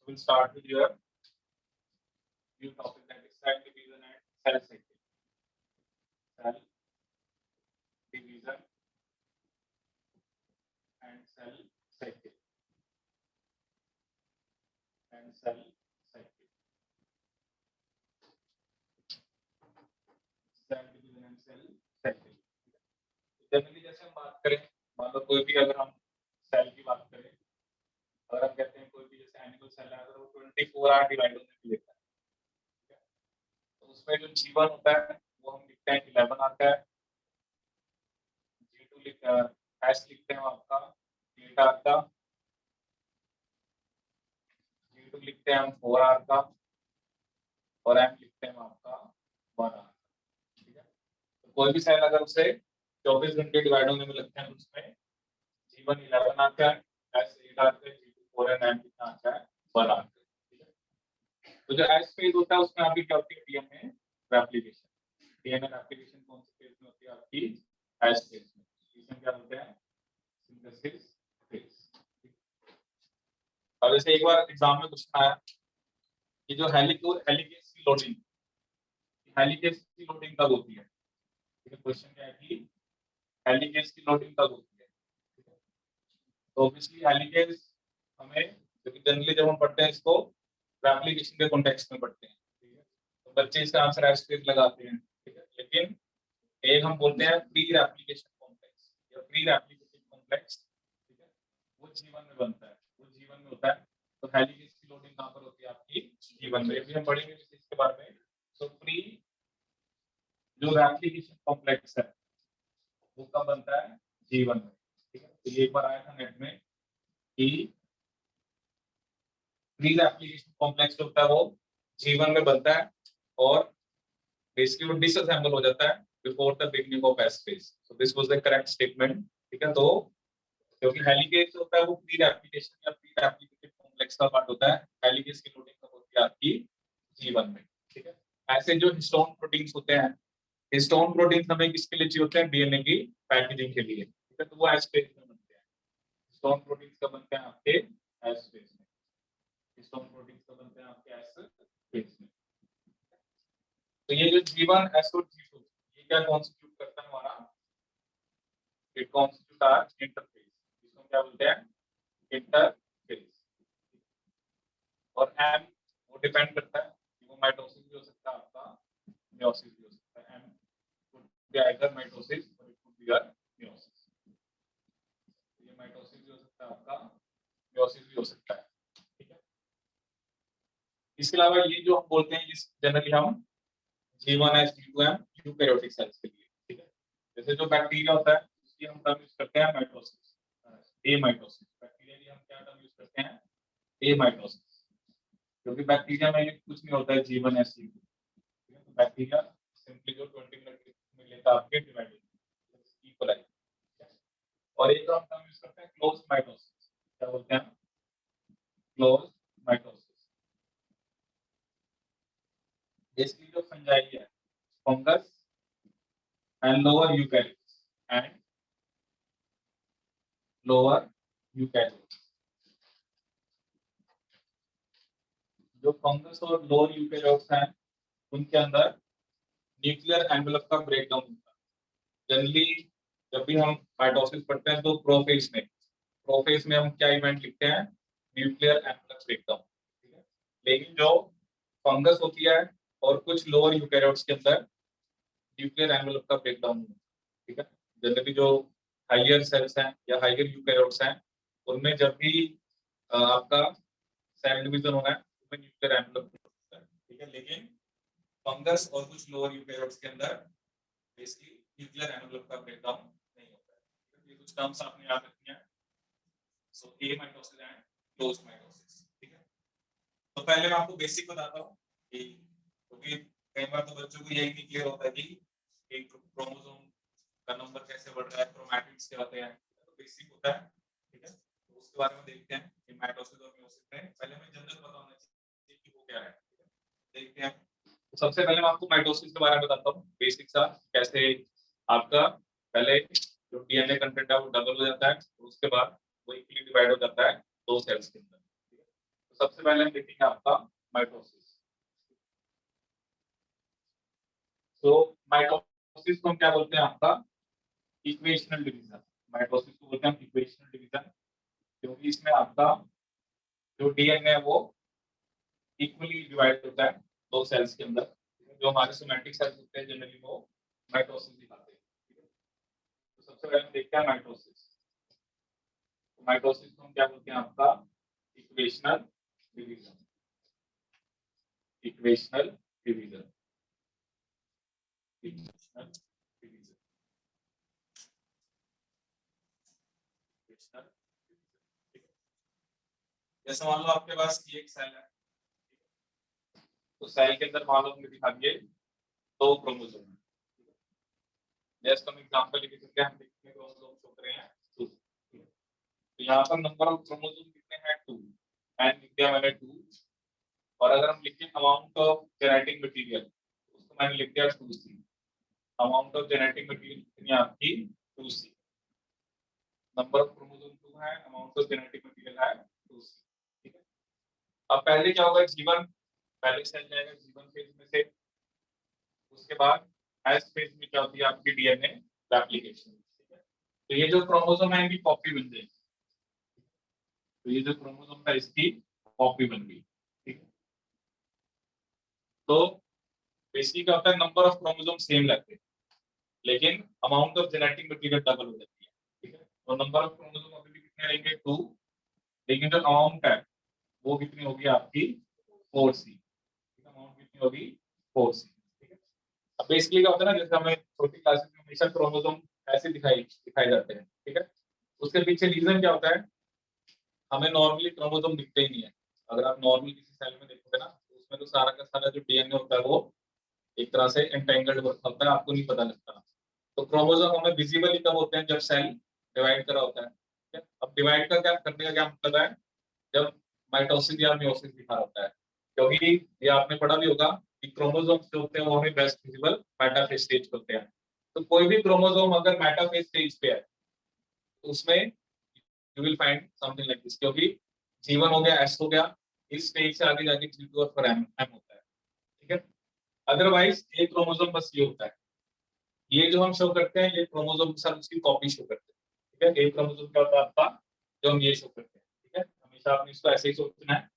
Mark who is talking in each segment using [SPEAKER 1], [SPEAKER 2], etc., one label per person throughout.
[SPEAKER 1] we'll start with your new topic, that is cell division and cell cycle. Cell division and cell cycle. And cell cycle. Cell division and cell cycle. Generally जैसे हम बात करें, मान लो कोई भी अगर हम सेल की बात करें, अगर हम कहते हैं कोई भी जैसे एनिमल सेल है, अगर वो 24 आवर डिवाइड होने के लिए लेता है, तो उसमें जो G1 होता है वो हम लिखते हैं 11 आता है, G2 S लिखते हैं आपका 8 आता, G2 लिखते हैं हम 4 आता और M लिखते हैं आपका 1 आता। ठीक है, तो कोई भी सेल अगर उसे 24 घंटे डिवाइड होने में लगते हैं, उसमें G1 11 आता है, S 8 आता है, G2 4 है, M कितना आता है 1 आता है। ठीक है, तो जो S फेज होता है उसमें आपकी क्या होती है, डीएनए रेप्लिकेशन। डीएनए रेप्लिकेशन कौन से फेज में होती है, आपकी S फेज में। इसमें क्या होता है, सिंथेसिस फेज। और जैसे एक बार एग्जाम में पूछा है कि जो हेलिकेस की लोडिंग, हेलिकेस की लोडिंग कब होती है। ठीक है, क्वेश्चन क्या है कि हेलिकेस की लोडिंग कब होती है। तो ऑब्वियसली हेलिकेस हमें जनरली जब हम पढ़ते हैं इसको रेप्लिकेशन के कॉन्टेक्स्ट में पढ़ते हैं। ठीक है, तो बच्चे इसका आंसर एस फेज लगाते हैं। ठीक है, लेकिन एक हम बोलते हैं प्री रेप्लिकेशन कॉम्प्लेक्स या प्री रेप्लिकेटेड कॉम्प्लेक्स। ठीक है, वो जीवन में बनता है, वो जीवन में होता है। तो हेलिकेस की लोडिंग कहां पर होती है, आपकी जीवन में। अभी हम पढ़ेंगे इसके बारे में। तो प्री जो रेप्लिकेशन कॉम्प्लेक्स है वो कब बनता है, जीवन में। ठीक है, तो ये एक बार आया था नेट में कि प्री रेप्लिकेशन कॉम्प्लेक्स जो होता है वो जीवन में बनता है और बेसिकली वो डिसअसेंबल हो जाता है before the beginning of S phase. So this was the correct statement. ठीक है, तो क्योंकि हेलिकेस होता है वो प्री रेप्लिकेशन या प्री रेप्लिकेटेड कॉम्प्लेक्स का पार्ट होता है। हेलिकेस की लोडिंग कब होती है, आपकी जीवन में। ठीक है, ऐसे जो हिस्टोन प्रोटीन्स होते हैं, हिस्टोन प्रोटीन्स हमें किसके लिए चाहिए होते हैं, डीएनए की पैकेजिंग के लिए। ठीक है, तो वो एस फेज में बनते हैं। हिस्टोन प्रोटीन्स कब बनते हैं, आपके एस फेज में। हिस्टोन प्रोटीन्स कब बनते हैं, आपके एस फेज में। तो ये जो G1 S और G2 ये क्या कॉन्स्टिट्यूट करता है हमारा, इट कॉन्स्टिट्यूट आर इंटरफेज। इसको क्या बोलते हैं, इंटरफेज। और M वो डिपेंड करता है, वो माइटोसिस भी हो सकता है, आपका मियोसिस भी हो सकता है। M could be either mitosis or it could be a meiosis। ये माइटोसिस भी हो सकता है, आपका मियोसिस भी हो सकता है। ठीक है, इसके अलावा ये जो हम बोलते हैं, इस जनरली हम G1S G2M यूकैरियोटिक सेल्स के लिए। ठीक है, जैसे जो बैक्टीरिया होता है उसकी हम टर्म यूज करते हैं माइटोसिस, एमाइटोसिस। बैक्टीरिया की हम क्या टर्म यूज करते हैं, एमाइटोसिस। क्योंकि बैक्टीरिया में कुछ नहीं होता है G1S G2। ठीक है, तो बैक्टीरिया सिंपली जो 20 मिनट में लेता है आपके डिवाइड इक्वलाइज। और एक हम टर्म यूज करते हैं क्लोज माइटोसिस। क्या बोलते हैं, क्लोज माइटोसिस। इसकी जो फंजाई है, fungus and lower eukaryotes and lower eukaryotes। जो फंगस और लोअर यूकैरियोट्स हैं उनके अंदर न्यूक्लियर एनवेलप का ब्रेकडाउन होता है। जनरली जब भी हम माइटोसिस पढ़ते हैं तो प्रोफेज में हम क्या इवेंट लिखते हैं, न्यूक्लियर एनवेलप ब्रेकडाउन। ठीक है, लेकिन जो फंगस होती है और कुछ लोअर यूकैरियोट्स के अंदर न्यूक्लियर एनवेलप का ब्रेकडाउन होता है। ठीक है, जनरली जो हायर सेल्स हैं या हायर यूकैरियोट्स हैं उनमें जब भी आपका सेल डिवीजन होना है उसमें न्यूक्लियर एनवेलप होता है। ठीक है, लेकिन फंगस और कुछ लोअर यूकैरियोट्स के अंदर बेसिकली न्यूक्लियर एनवेलप का ब्रेकडाउन नहीं होता है। ये कुछ टर्म्स आपने याद रखनी है। सो एमाइटोसिस एंड क्लोज्ड माइटोसिस। ठीक है, तो पहले मैं आपको बेसिक बताता हूं कि क्योंकि कई बार तो बच्चों को यही नहीं क्लियर होता है कि एक क्रोमोसोम का नंबर कैसे बढ़ रहा है, क्रोमैटिड्स क्या होते हैं। तो बेसिक होता है। ठीक है, तो उसके बारे में देखते हैं कि माइटोसिस और मियोसिस में पहले हमें जनरल पता होना चाहिए कि वो क्या है। देखते हैं, तो सबसे पहले मैं आपको माइटोसिस के बारे में बताता हूँ बेसिक सा, कैसे आपका पहले जो डीएनए कंटेंट है वो डबल हो जाता है और उसके बाद वो इक्वली डिवाइड हो जाता है दो सेल्स के अंदर। सबसे पहले हम देखेंगे आपका माइटोसिस। तो माइटोसिस को हम क्या बोलते हैं आपका इक्वेशनल डिवीजन। माइटोसिस को बोलते हैं इक्वेशनल डिवीजन, क्योंकि इसमें आपका जो डीएनए है वो इक्वली डिवाइड होता है दो सेल्स के अंदर। जो हमारे सोमैटिक सेल्स होते हैं जनरली वो माइटोसिस दिखाते हैं। ठीक है? तो सबसे पहले हम देखते हैं माइटोसिस। तो माइटोसिस को हम क्या बोलते हैं आपका equational division. Equational division, equational division, equational division. जैसे मान लो आपके पास ये एक सेल है, तो सेल के अंदर मान लो हमने दिखा दिए दो क्रोमोसोम है। जैसे हम एग्जांपल लेके चलते हैं, हम कितने क्रोमोसोम शो कर रहे हैं 2। तो यहाँ पर नंबर ऑफ क्रोमोसोम कितने हैं 2, एंड लिख दिया मैंने 2। और अगर हम लिखें अमाउंट ऑफ जेनेटिक मटेरियल, उसको मैंने लिख दिया 2C। Amount of genetic material कितनी है आपकी 2C। नंबर ऑफ क्रोमोसोम 2 है, अमाउंट ऑफ जेनेटिक मटेरियल है 2C। ठीक है? अब पहले क्या होगा, जीवन पहले सेल जाएगा जीवन फेज में से, उसके बाद एस फेज में क्या होती है आपकी डीएनए रेप्लिकेशन। ठीक है? तो ये जो क्रोमोसोम है इनकी कॉपी बन जाएगी। तो ये जो क्रोमोसोम था इसकी कॉपी बन गई। ठीक है? तो बेसिकली क्या होता है, नंबर ऑफ क्रोमोसोम सेम रहते हैं, लेकिन amount of genetic material double हो जाती है। ठीक है? तो नंबर ऑफ क्रोमोसोम अभी भी कितने रहेंगे 2, लेकिन जो अमाउंट है वो कितनी होगी आपकी 4C। अमाउंट कितनी होगी 4C। ठीक है? अब बेसिकली क्या होता है ना, जैसे हमें छोटी क्लासेस में हमेशा क्रोमोसोम ऐसे दिखाए जाते हैं। ठीक है? उसके पीछे रीजन क्या होता है, हमें नॉर्मली क्रोमोसोम दिखते ही नहीं है। अगर आप नॉर्मल किसी सेल में देखोगे ना, तो उसमें तो सारा का सारा जो डीएनए होता है वो एक तरह से एंटेंगल्ड होता है, आपको नहीं पता लगता। तो क्रोमोसोम हमें विजिबली कब होते हैं, जब सेल डिवाइड करा होता है। ठीक है? अब डिवाइड का क्या करने का क्या मतलब है, जब माइटोसिस या मियोसिस दिखा होता है। क्योंकि ये आपने पढ़ा भी होगा कि क्रोमोसोम्स जो होते हैं वो हमें बेस्ट विजिबल मेटाफेज स्टेज होते हैं। तो कोई भी क्रोमोसोम अगर मेटाफेज स्टेज पे है तो उसमें you will find something like this, क्योंकि जीवन हो गया, एस हो गया, इस स्टेज से आगे जाके G2 और फिर M होता है। ठीक है? अदरवाइज एक क्रोमोसोम बस ये होता है, ये जो हम शो करते हैं ये क्रोमोसोम के साथ उसकी कॉपी शो करते हैं। ठीक है? एक क्रोमोसोम क्या होता है आपका, जो हम ये शो करते हैं। ठीक है? हमेशा आपने इसको ऐसे ही सोचना है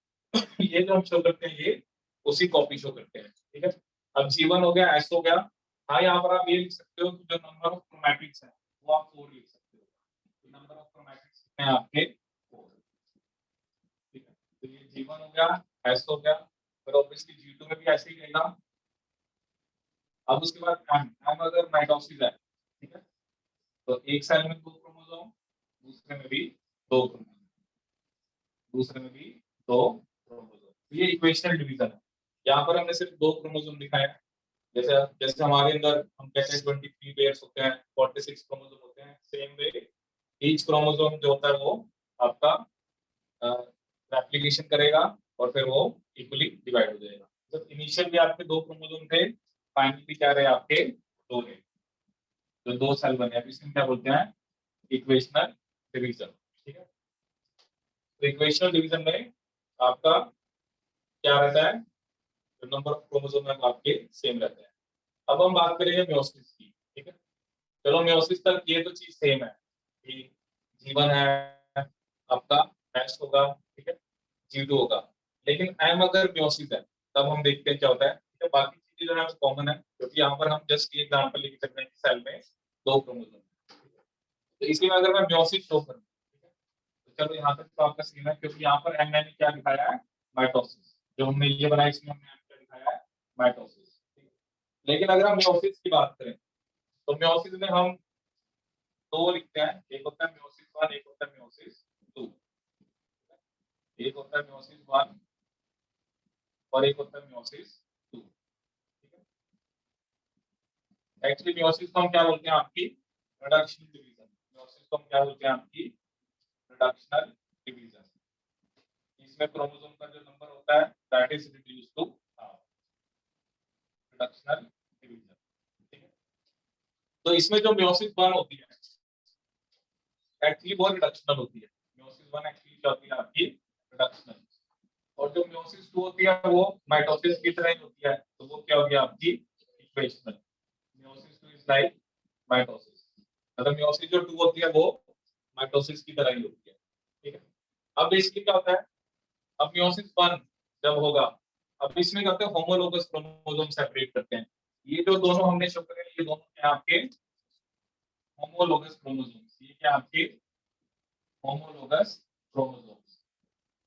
[SPEAKER 1] ये जो हम शो करते हैं ये उसी कॉपी शो करते हैं। ठीक है? अब जीवन हो गया, एस हो गया। हाँ, यहाँ पर आप ये लिख सकते हो कि जो नंबर ऑफ क्रोमैटिड्स है वो आप 4 लिख सकते हो। नंबर ऑफ क्रोमैटिड्स कितने हैं आपके 4। ठीक है? तो ये जीवन हो गया, एस हो गया, फिर ऑब्वियसली G2 में भी ऐसे ही रहेगा। अब उसके बाद एम अगर माइटोसिस है, ठीक है, तो एक सेल में 2 क्रोमोसोम, दूसरे में भी 2 क्रोमोसोम, दूसरे में भी 2 क्रोमोसोम। तो ये इक्वेशनल डिवीजन है। यहाँ पर हमने सिर्फ 2 क्रोमोसोम दिखाया है। जैसे जैसे हमारे अंदर हम कहते हैं 23 पेयर्स होते हैं, 46 क्रोमोसोम होते हैं, सेम वे ईच क्रोमोसोम जो होता है वो आपका रेप्लिकेशन करेगा और फिर वो इक्वली डिवाइड हो जाएगा। तो इनिशियल भी आपके 2 क्रोमोसोम थे, फाइनली क्या रहे आपके 2 रहे। जो 2 सेल बने हैं इसमें क्या बोलते हैं इक्वेशनल डिवीजन। ठीक है? तो इक्वेशनल डिवीजन में आपका क्या रहता है, जो नंबर ऑफ क्रोमोसोम है वो आपके सेम रहता है। अब हम बात करेंगे मियोसिस की। ठीक है? चलो मियोसिस तक ये तो चीज सेम है कि जीवन है आपका, एस होगा, ठीक है, G2 होगा। लेकिन एम अगर मियोसिस है तब हम देखते हैं क्या होता है। ठीक है? बाकी चीजें जो है कॉमन है, क्योंकि यहाँ पर हम जस्ट ये एग्जांपल लेके चल रहे हैं कि सेल में 2 क्रोमोसोम। तो इसलिए अगर मैं मियोसिस शो करूँ, तो चलो यहाँ तक तो आपका सीन है, क्योंकि यहाँ पर एम मैंने क्या दिखाया है माइटोसिस। जो हमने ये बनाया इसमें हमने क्या दिखाया है माइटोसिस। लेकिन अगर हम मियोसिस की बात करें तो मियोसिस में हम 2 लिखते हैं, एक होता है मियोसिस 1, एक होता है मियोसिस 2। एक होता है मियोसिस 1 और एक होता है मियोसिस 2। ठीक है? एक्चुअली मियोसिस को हम क्या बोलते हैं आपकी रिडक्शन डिवीजन। मियोसिस को हम क्या बोलते हैं आपकी रिडक्शनल डिवीजन। इसमें क्रोमोसोम का जो नंबर होता है that is reduce to half, reductional division. ठीक है? तो इसमें जो मियोसिस 1 होती है एक्चुअली वो रिडक्शनल होती है। मियोसिस 1 एक्चुअली क्या होती है आपकी रिडक्शनल, होती है वो माइटोसिस की तरह ही होती है, तो वो क्या होगी आपकी equational. Meiosis 2 is like mitosis, मतलब मियोसिस जो 2 होती है वो माइटोसिस की तरह ही होती है, ठीक है। अब इसकी क्या होता है, अब मियोसिस 1 जब होगा, अब इसमें क्या होता है होमोलोगस क्रोमोसोम सेपरेट करते हैं। ये जो दोनों हमने शो करे ये दोनों क्या आपके होमोलोगस क्रोमोसोम्स, ये क्या आपके होमोलोगस क्रोमोसोम्स,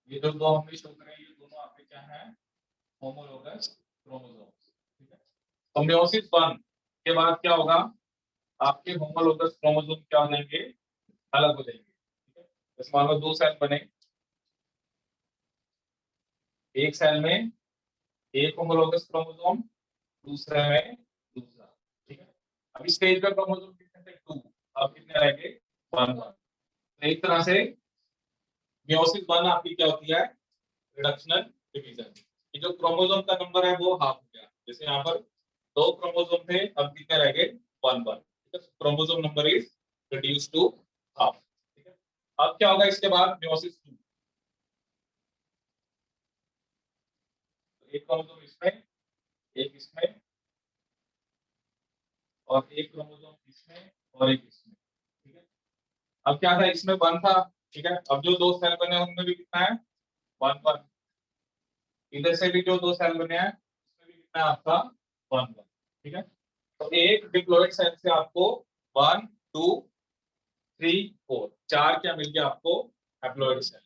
[SPEAKER 1] ये जो दो हमने शो करे ये दोनों आपके क्या है होमोलोगस क्रोमोसोम्स, ठीक है। तो मियोसिस 1 के बाद क्या होगा, आपके होमोलोगस क्रोमोसोम क्या हो जाएंगे, अलग हो जाएंगे, ठीक है। जैसे मान लो 2 सेल बने, एक सेल में एक होमोलोगस क्रोमोसोम, दूसरे में दूसरा, ठीक है। अब इस स्टेज का क्रोमोसोम कितने थे 2, अब कितने रह गए 1 1। तो एक तरह से मियोसिस 1 आपकी क्या होती है रिडक्शनल डिवीजन, ये जो क्रोमोसोम का नंबर है वो हाफ हो गया, जैसे यहाँ पर 2 क्रोमोसोम थे अब कितने रह गए 1 1, ठीक है। Chromosome number is reduce to half, ठीक है। अब क्या होगा इसके बाद मियोसिस 2, एक क्रोमोसोम इसमें, एक इसमें, और एक क्रोमोसोम इसमें और एक इसमें, ठीक है। अब क्या था इसमें 1 था, ठीक है। अब जो 2 सेल बने हैं उनमें भी कितना है 1 1, इधर से भी जो 2 सेल बने हैं उसमें भी कितना है आपका 1 1, ठीक है। तो एक डिप्लॉइड सेल से आपको 1 2 3 4 4 क्या मिल गया आपको हैप्लॉइड सेल।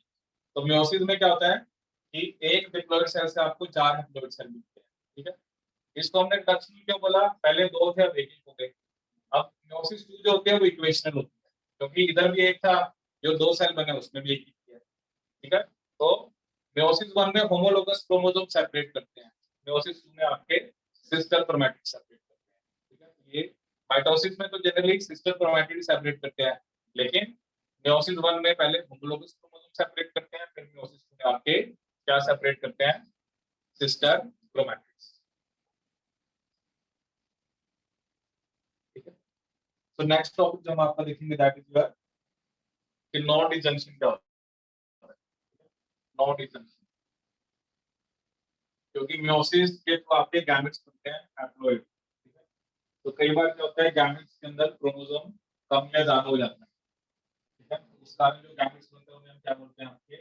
[SPEAKER 1] तो मियोसिस में क्या होता है कि एक डिप्लॉइड सेल से आपको 4 हैप्लॉइड सेल मिलते हैं, ठीक है। इसको हमने रिडक्शन क्यों बोला, पहले 2 थे अब एक ही हो गए। अब मियोसिस 2 जो होती है वो इक्वेशनल होती है, क्योंकि इधर भी एक था, जो 2 सेल बने उसमें भी एक ही किया, ठीक है। तो मियोसिस 1 में होमोलोगस क्रोमोसोम सेपरेट करते हैं, मियोसिस 2 में आपके सिस्टर क्रोमैटिड सेपरेट करते हैं, ठीक है। ये माइटोसिस में तो जनरली सिस्टर क्रोमैटिड सेपरेट करते हैं, लेकिन मियोसिस 1 में पहले होमोलोगस क्रोमोसोम सेपरेट करते हैं, फिर मियोसिस 2 में आपके क्या सेपरेट करते हैं सिस्टर क्रोमैटिड्स, ठीक है। तो नेक्स्ट टॉपिक जो हम आपका देखेंगे दैट इज योर कि नॉन डिजंक्शन क्या होता है, नॉन डिजंक्शन, क्योंकि मियोसिस के तो आपके गैमेट्स बनते हैं हैप्लॉइड, ठीक है। तो कई बार क्या होता है गैमेट्स के अंदर क्रोमोसोम कम या ज्यादा हो जाता है, ठीक है। तो उस कारण जो गैमेट्स बनते हैं उन्हें हम क्या बोलते हैं आपके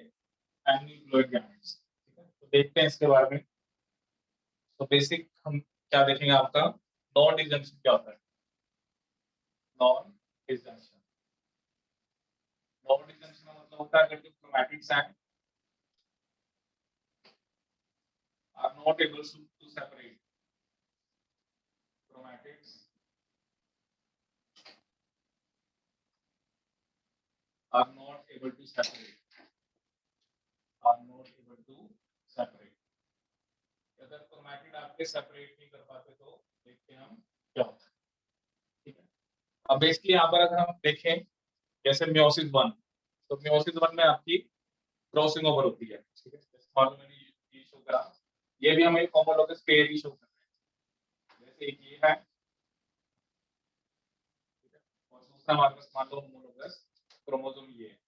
[SPEAKER 1] एनिप्लॉइड गैमेट्स, ठीक है। तो देखते हैं इसके बारे में। तो बेसिक हम क्या देखेंगे आपका नॉन डिजंक्शन क्या होता है, नॉन डिजंक्शन, नॉन डिजंक्शन का मतलब होता है अगर जो क्रोमैटिड्स हैं are not able to separate, chromatids are not able to separate, are not able to separate, अगर क्रोमैटिड आपके सेपरेट नहीं कर पाते तो देखते हैं हम क्या होता है, ठीक है। अब बेसिकली यहाँ पर अगर हम देखें जैसे मियोसिस 1, तो मियोसिस 1 में आपकी क्रॉसिंग ओवर होती है, ठीक है। जैसे मान लो मैंने ये शो करा, ये भी हम एक होमोलोगस पेयर ही शो कर रहे हैं, जैसे एक ये है, ठीक है, और दूसरा हमारे पास मान लो होमोलोगस क्रोमोसोम ये है।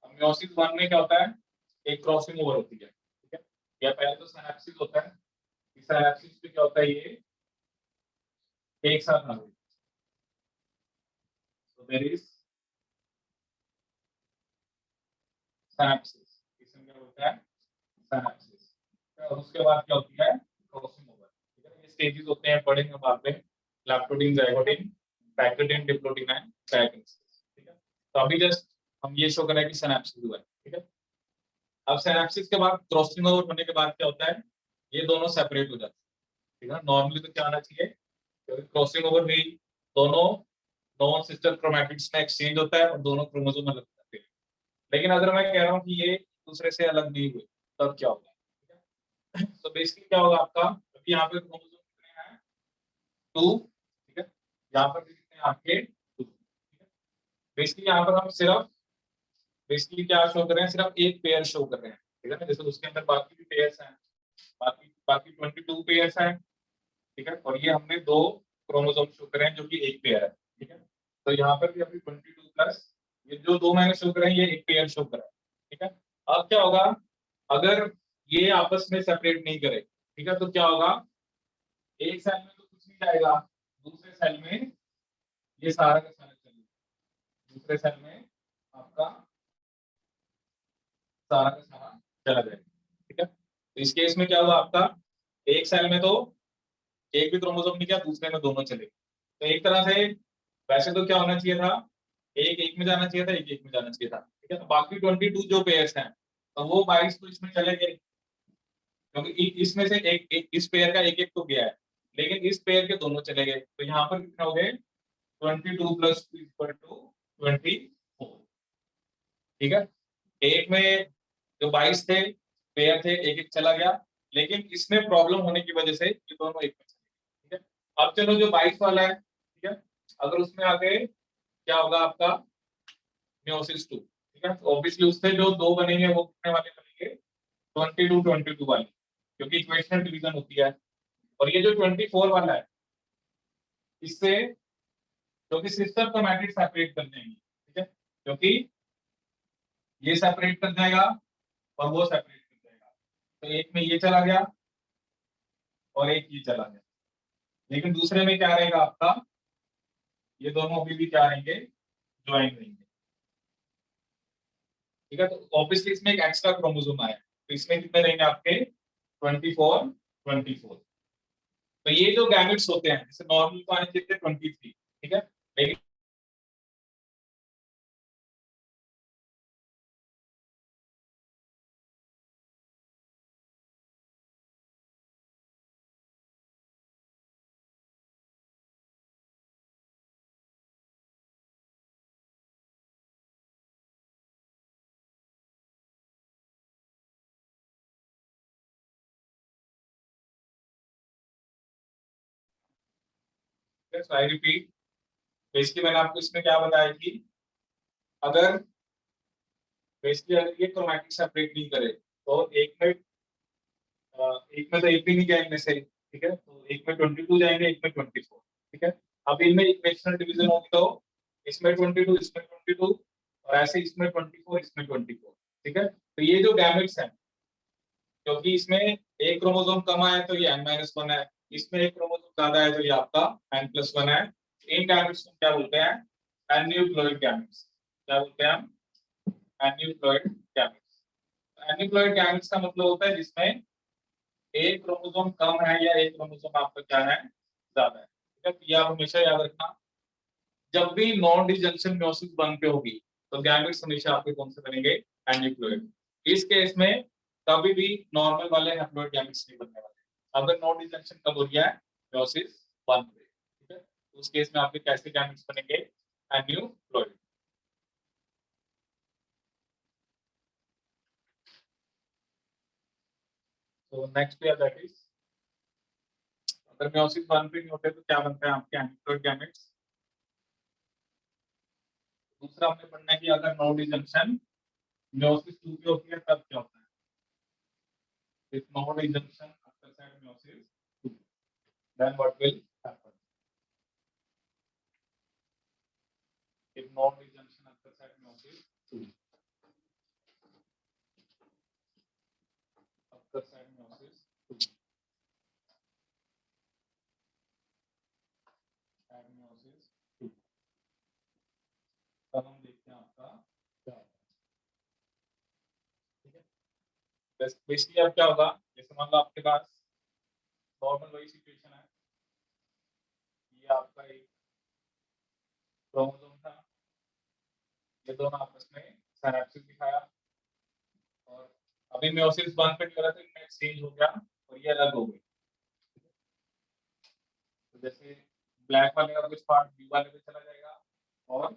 [SPEAKER 1] अब मियोसिस 1 में क्या होता है एक क्रॉसिंग ओवर होती है, ठीक है। या पहले तो सिनैप्सिस होता है, इस सिनैप्सिस में क्या होता है ये एक साथ आ गए, so there is synapses, इसमें क्या होता है synapses, और उसके बाद क्या होती है क्रॉसिंग ओवर, ठीक है। ये स्टेजेस होते हैं पढ़ेंगे बाद में, लैप्टोडिन जाइगोटिन पैक्टिडिन डिप्लोडिन एंड डायकिनेसिस, ठीक है। तो अभी जस्ट हम ये शो कर रहे हैं कि सिनैप्सिस हुआ है, ठीक है। अब सिनैप्सिस के बाद क्रॉसिंग ओवर होने के बाद क्या होता है ये दोनों सेपरेट हो जाते हैं, ठीक है। नॉर्मली तो क्या आना चाहिए, क्योंकि क्रॉसिंग ओवर हुई दोनों नॉन सिस्टर क्रोमैटिड्स में एक्सचेंज होता है और दोनों क्रोमोसोम अलग हो जाते हैं, लेकिन अगर मैं कह रहा हूँ कि ये दूसरे से अलग नहीं हुए तब क्या होगा, ठीक है। तो बेसिकली क्या होगा आपका, अभी यहाँ पे क्रोमोसोम कितने हैं 2, ठीक है, यहाँ पर भी कितने हैं आपके 2, ठीक है। बेसिकली यहाँ पर हम सिर्फ बेसिकली क्या शो कर रहे हैं, सिर्फ एक पेयर शो कर रहे हैं, ठीक है ना। जैसे उसके अंदर बाकी भी पेयर्स हैं, बाकी बाकी 22 पेयर्स हैं, ठीक है, और ये हमने 2 क्रोमोसोम शो कर रहे हैं जो कि एक पेयर है, ठीक है। तो यहाँ पर भी अभी 22 प्लस ये जो 2 मैंने शो कर रहे हैं ये एक पेयर शो कर रहा है, ठीक है। अब क्या होगा, अगर ये आपस में सेपरेट नहीं करे, ठीक है, तो क्या होगा, एक सेल में तो कुछ नहीं जाएगा, दूसरे सेल में ये सारा का सारा चलेगा, दूसरे सेल में आपका सारा का सारा चला जाएगा, ठीक है। तो इस केस में क्या हुआ आपका, एक सेल में तो एक भी क्रोमोसोम नहीं गया, दूसरे में दोनों चले गए। तो एक तरह से वैसे तो क्या होना चाहिए था, एक एक में जाना चाहिए था, एक एक में जाना चाहिए था, ठीक है। तो बाकी 22 जो पेयर्स हैं, तो वो 22 तो इसमें चले गए, क्योंकि इसमें से इस पेयर का एक एक तो गया है, लेकिन इस पेयर के दोनों चले गए, तो यहाँ पर कितना हो गए, 22 प्लस 24, ठीक है। एक में जो 22 थे पेयर थे, एक एक चला गया, लेकिन इसमें प्रॉब्लम होने की वजह से ये दोनों एक में चले गए, ठीक है। अब चलो जो 22 वाला है, ठीक है, अगर उसमें आगे क्या होगा आपका, मियोसिस 2, ठीक है, तो ऑब्वियसली उससे जो दो बनेंगे वो कितने वाले बनेंगे, 22 वाले, क्योंकि इक्वेशनल डिवीजन होती है। और ये जो 24 वाला है, इससे क्योंकि सिस्टर क्रोमैटिड सेपरेट कर देंगे, ठीक है, क्योंकि ये सेपरेट कर जाएगा और वो सेपरेट कर जाएगा, तो एक में ये चला गया और एक ये चला गया, लेकिन दूसरे में क्या रहेगा आपका, ये दोनों अभी भी क्या रहेंगे, ज्वाइन रहेंगे, ठीक है। तो ऑब्वियसली इसमें एक एक्स्ट्रा क्रोमोसोम आया, तो इसमें कितने रहेंगे आपके, 24 तो ये जो गैमेट्स होते हैं, जैसे नॉर्मल तो आने चाहिए थे 23, ठीक है, लेकिन आई रिपीट, बेसिकली मैंने आपको इसमें क्या बताया कि अगर बेसिकली अगर ये क्रोमैटिक सेपरेट नहीं करे, तो एक में तो एक भी नहीं गया इनमें से, ठीक है, तो एक में 22 जाएंगे, एक में 24, ठीक है। अब इनमें इक्वेशनल डिवीजन होगी, तो इसमें 22, इसमें 22, और ऐसे इसमें 24, इसमें 24, ठीक है। तो ये जो गैमेट्स हैं, क्योंकि इसमें एक क्रोमोसोम कम आया तो ये n-1 है, इसमें एक क्रोमोसोम ज्यादा है तो ये आपका n+1 है। इन गैमेट्स को क्या बोलते हैं, एन्यूप्लॉइड गैमेट्स। क्या बोलते हैं हम, एन्यूप्लॉइड गैमेट्स। एन्यूप्लॉइड गैमेट्स का मतलब होता है जिसमें एक क्रोमोसोम कम है या एक क्रोमोसोम आपका क्या है, ज्यादा है, ठीक है। तो ये आप हमेशा याद रखना, जब भी नॉन डिजंक्शन मेयोसिस 1 पे होगी, तो गैमेट्स हमेशा आपके कौन से बनेंगे, एन्यूप्लॉइड। इस केस में कभी भी नॉर्मल वाले हैप्लॉइड गैमेट्स नहीं बनने वाले, अगर नॉन डिजंक्शन कब हो गया है, मेयोसिस 1 पे, ठीक है, तो उस केस में आपके कैसे गैमेट्स बनेंगे, एन्यूप्लॉइड। तो नेक्स्ट ईयर दैट इज, अगर मेयोसिस 1 पे नहीं होते तो क्या बनते हैं आपके एन्यूप्लॉइड गैमेट्स। दूसरा हमने पढ़ना है कि अगर नॉन डिजंक्शन meiosis 2 पे होती है तब क्या होता है, if no rejection after side meiosis 2, then what will happen, if no rejection after side meiosis 2, after side meiosis 2, side meiosis 2, तब हम देखते हैं आपका क्या होता है, ठीक है। बस बेसिकली अब क्या होगा, जैसे मान लो आपके पास नॉर्मल वही सिचुएशन है, ये आपका एक क्रोमोसोम था, ये दोनों आपस में सिनेप्सिस दिखाया, और अभी meiosis 1 पे नहीं हो रहा, तो इनमें एक्सचेंज हो गया और ये अलग हो गए। तो जैसे ब्लैक वाले का कुछ पार्ट ब्लू वाले पे चला जाएगा, और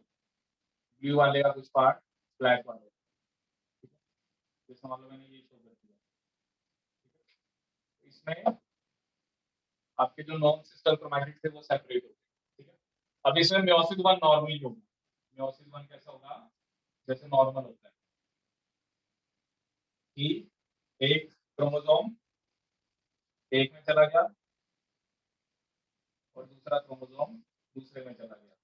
[SPEAKER 1] ब्लू वाले का कुछ पार्ट ब्लैक वाले, ठीक है, जैसे मान लो मैंने ये शो कर दिया, ठीक है, तो इसमें आपके जो नॉन सिस्टर क्रोमैटिड थे वो सेपरेट हो गए, ठीक है। अब इसमें meiosis 1 नॉर्मली होगा, meiosis 1 कैसा होगा, जैसे नॉर्मल होता है कि एक क्रोमोसोम एक में चला गया और दूसरा क्रोमोसोम दूसरे में चला गया,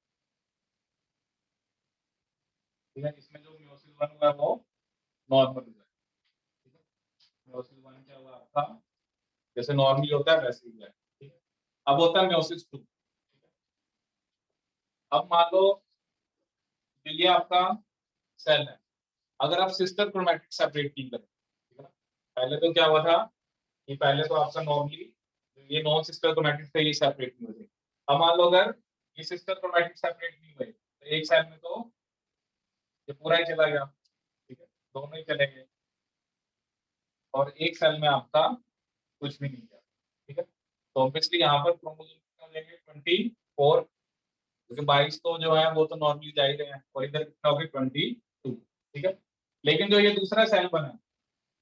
[SPEAKER 1] ठीक है। इसमें जो meiosis 1 हुआ है वो नॉर्मल हुआ है, ठीक है। आपका जैसे नॉर्मली होता है वैसे ही है, ठीक है। अब होता है म्योसिस 2। अब मान लो ये आपका सेल है, अगर आप सिस्टर क्रोमैटिड सेपरेट नहीं करें, ठीक है ना। पहले तो क्या हुआ था कि पहले तो आपका नॉर्मली ये नॉन सिस्टर क्रोमैटिड थे, ये सेपरेट नहीं हुए थे। अब मान लो अगर ये सिस्टर क्रोमैटिड सेपरेट नहीं हुए तो एक सेल में तो ये पूरा ही चला गया, ठीक है, दोनों ही चले गए, और एक सेल में आपका कुछ भी नहीं गया, ठीक है। तो ऑब्वियसली यहाँ पर क्रोमोसोम कितने हो जाएंगे 24, क्योंकि 22 तो जो है वो तो नॉर्मली जा ही रहे हैं, और इधर कितना हो गया 22, ठीक है। लेकिन जो ये दूसरा सेल बना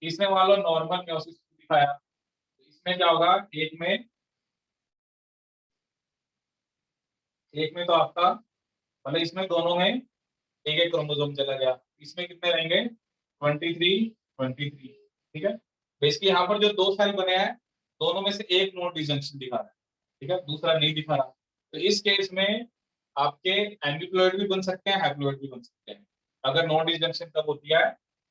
[SPEAKER 1] इसमें मान लो नॉर्मल म्योसिस दिखाया, तो इसमें क्या होगा, एक में तो आपका मतलब इसमें दोनों में एक एक क्रोमोसोम चला गया, इसमें कितने रहेंगे 23, ठीक है। बेसिकली यहाँ पर जो दो सेल बने हैं दोनों में से एक नॉन डिजंक्शन दिखा रहा है, ठीक है, दूसरा नहीं दिखा रहा। तो इस केस में आपके एंटीप्लॉइड भी बन सकते हैं, हैप्लॉइड भी बन सकते हैं। अगर नॉन डिजंक्शन कब होती है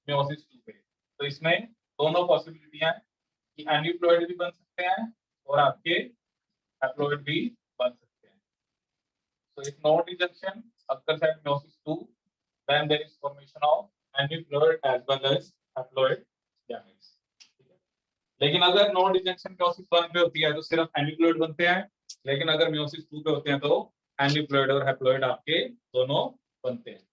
[SPEAKER 1] म्योसिस 2 पे, तो इसमें दोनों पॉसिबिलिटियां हैं कि एंटीप्लॉइड भी बन सकते हैं और आपके हैप्लॉइड भी बन सकते हैं। So if no rejection occurs at meiosis 2, then there is formation of aneuploid as well as haploid gametes. लेकिन अगर नो रिजेक्शन म्योसिस 1 पे होती है तो सिर्फ एनिप्लॉइड बनते हैं, लेकिन अगर म्योसिस 2 पे होते हैं तो एनिप्लॉइड और हैप्लॉइड आपके दोनों बनते हैं।